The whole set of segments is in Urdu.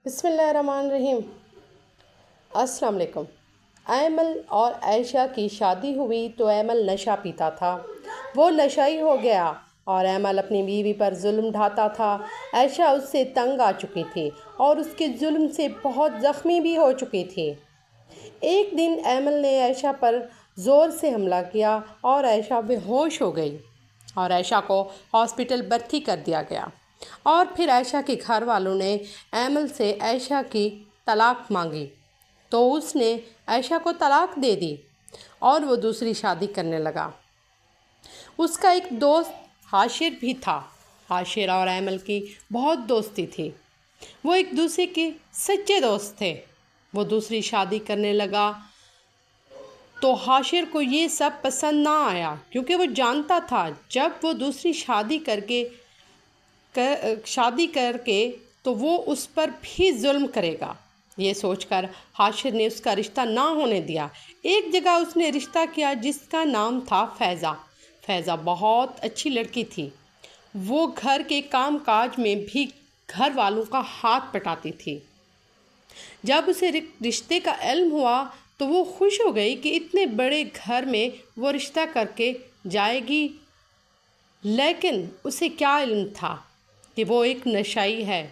بسم اللہ الرحمن الرحیم۔ السلام علیکم۔ ایمل اور عائشہ کی شادی ہوئی تو ایمل نشہ پیتا تھا۔ وہ نشائی ہو گیا اور ایمل اپنی بیوی پر ظلم ڈھاتا تھا۔ عائشہ اس سے تنگ آ چکی تھی اور اس کے ظلم سے بہت زخمی بھی ہو چکی تھی۔ ایک دن ایمل نے عائشہ پر زور سے حملہ کیا اور عائشہ بے ہوش ہو گئی اور عائشہ کو ہاسپٹل بھرتی کر دیا گیا۔ اور پھر عائشہ کے گھر والوں نے ایمل سے عائشہ کی طلاق مانگی تو اس نے عائشہ کو طلاق دے دی اور وہ دوسری شادی کرنے لگا۔ اس کا ایک دوست حاشر بھی تھا۔ حاشر اور ایمل کی بہت دوستی تھی۔ وہ ایک دوسرے کے سچے دوست تھے۔ وہ دوسری شادی کرنے لگا تو حاشر کو یہ سب پسند نہ آیا، کیونکہ وہ جانتا تھا جب وہ دوسری شادی کر کے تو وہ اس پر بھی ظلم کرے گا۔ یہ سوچ کر حاشر نے اس کا رشتہ نہ ہونے دیا۔ ایک جگہ اس نے رشتہ کیا جس کا نام تھا فیضہ۔ فیضہ بہت اچھی لڑکی تھی۔ وہ گھر کے کام کاج میں بھی گھر والوں کا ہاتھ بٹاتی تھی۔ جب اسے رشتے کا علم ہوا تو وہ خوش ہو گئی کہ اتنے بڑے گھر میں وہ رشتہ کر کے جائے گی، لیکن اسے کیا علم تھا کہ وہ ایک نشائی ہے،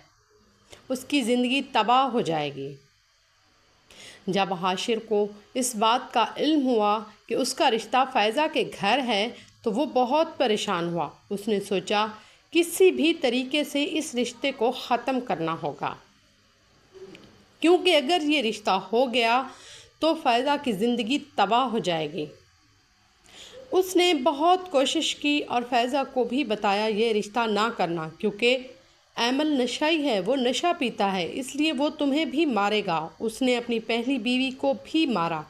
اس کی زندگی تباہ ہو جائے گی۔ جب حاشر کو اس بات کا علم ہوا کہ اس کا رشتہ فیضہ کے گھر ہے تو وہ بہت پریشان ہوا۔ اس نے سوچا کسی بھی طریقے سے اس رشتے کو ختم کرنا ہوگا، کیونکہ اگر یہ رشتہ ہو گیا تو فیضہ کی زندگی تباہ ہو جائے گی۔ اس نے بہت کوشش کی اور فیضہ کو بھی بتایا یہ رشتہ نہ کرنا، کیونکہ ایمل نشائی ہے، وہ نشہ پیتا ہے، اس لیے وہ تمہیں بھی مارے گا۔ اس نے اپنی پہلی بیوی کو بھی مارا،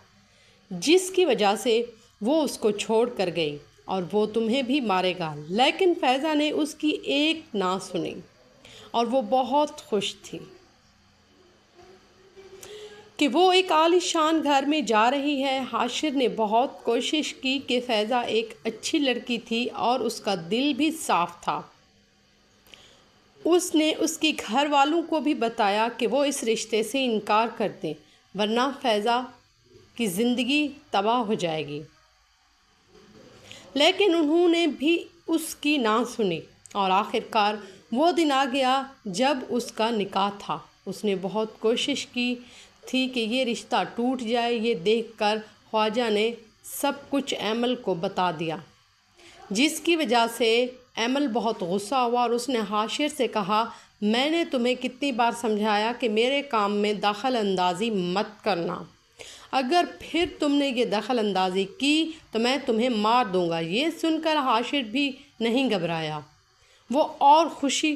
جس کی وجہ سے وہ اس کو چھوڑ کر گئی، اور وہ تمہیں بھی مارے گا۔ لیکن فیضہ نے اس کی ایک نہ سنی اور وہ بہت خوش تھی کہ وہ ایک عالی شان گھر میں جا رہی ہے۔ حاشر نے بہت کوشش کی کہ فیضہ ایک اچھی لڑکی تھی اور اس کا دل بھی صاف تھا۔ اس نے اس کے گھر والوں کو بھی بتایا کہ وہ اس رشتے سے انکار کر دیں، ورنہ فیضہ کی زندگی تباہ ہو جائے گی۔ لیکن انہوں نے بھی اس کی نہ سنی اور آخر کار وہ دن آ گیا جب اس کا نکاح تھا۔ اس نے بہت کوشش کی تھی کہ یہ رشتہ ٹوٹ جائے۔ یہ دیکھ کر خواجہ نے سب کچھ ایمل کو بتا دیا، جس کی وجہ سے ایمل بہت غصہ ہوا اور اس نے حاشر سے کہا، میں نے تمہیں کتنی بار سمجھایا کہ میرے کام میں دخل اندازی مت کرنا، اگر پھر تم نے یہ دخل اندازی کی تو میں تمہیں مار دوں گا۔ یہ سن کر حاشر بھی نہیں گھبرایا، وہ اور خوشی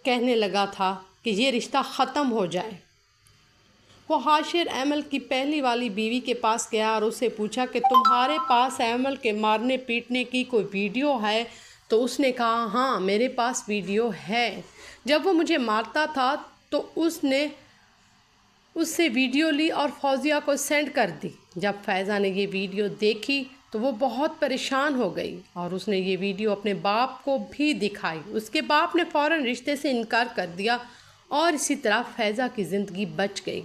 کہنے لگا تھا کہ یہ رشتہ ختم ہو جائے۔ وہ حاشر ایمل کی پہلی والی بیوی کے پاس گیا اور اسے پوچھا کہ تمہارے پاس ایمل کے مارنے پیٹنے کی کوئی ویڈیو ہے؟ تو اس نے کہا، ہاں میرے پاس ویڈیو ہے۔ جب وہ مجھے مارتا تھا تو اس نے اس سے ویڈیو لی اور فوزیہ کو سینڈ کر دی۔ جب فیضہ نے یہ ویڈیو دیکھی تو وہ بہت پریشان ہو گئی اور اس نے یہ ویڈیو اپنے باپ کو بھی دکھائی۔ اس کے باپ نے فوراً رشتے سے انکار کر دیا اور اسی طرح فیضہ کی زندگی بچ گئی۔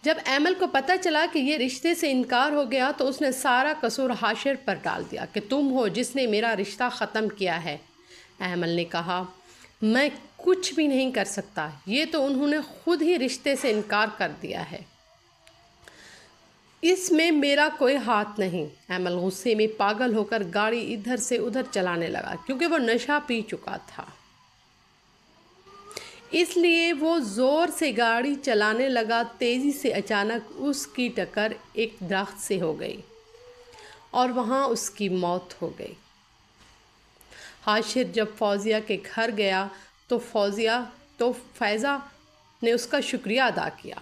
جب ایمل کو پتہ چلا کہ یہ رشتے سے انکار ہو گیا تو اس نے سارا قصور حاشر پر ڈال دیا کہ تم ہو جس نے میرا رشتہ ختم کیا ہے۔ ایمل نے کہا، میں کچھ بھی نہیں کر سکتا، یہ تو انہوں نے خود ہی رشتے سے انکار کر دیا ہے، اس میں میرا کوئی ہاتھ نہیں۔ ایمل غصے میں پاگل ہو کر گاڑی ادھر سے ادھر چلانے لگا، کیونکہ وہ نشہ پی چکا تھا، اس لیے وہ زور سے گاڑی چلانے لگا۔ تیزی سے اچانک اس کی ٹکر ایک درخت سے ہو گئی اور وہاں اس کی موت ہو گئی۔ حاشر جب فوزیہ کے گھر گیا تو فیضہ نے اس کا شکریہ ادا کیا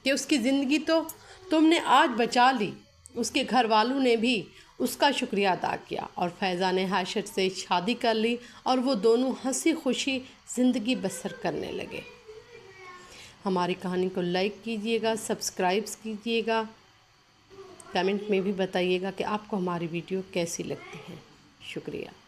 کہ اس کی زندگی تو تم نے آج بچا لی۔ اس کے گھر والوں نے بھی اس کا شکریہ ادا کیا اور فیضہ نے حاشر سے شادی کر لی اور وہ دونوں ہنسی خوشی زندگی بسر کرنے لگے۔ ہماری کہانی کو لائک کیجیے گا، سبسکرائب کیجیے گا، کمنٹ میں بھی بتائیے گا کہ آپ کو ہماری ویڈیو کیسی لگتی ہے۔ شکریہ۔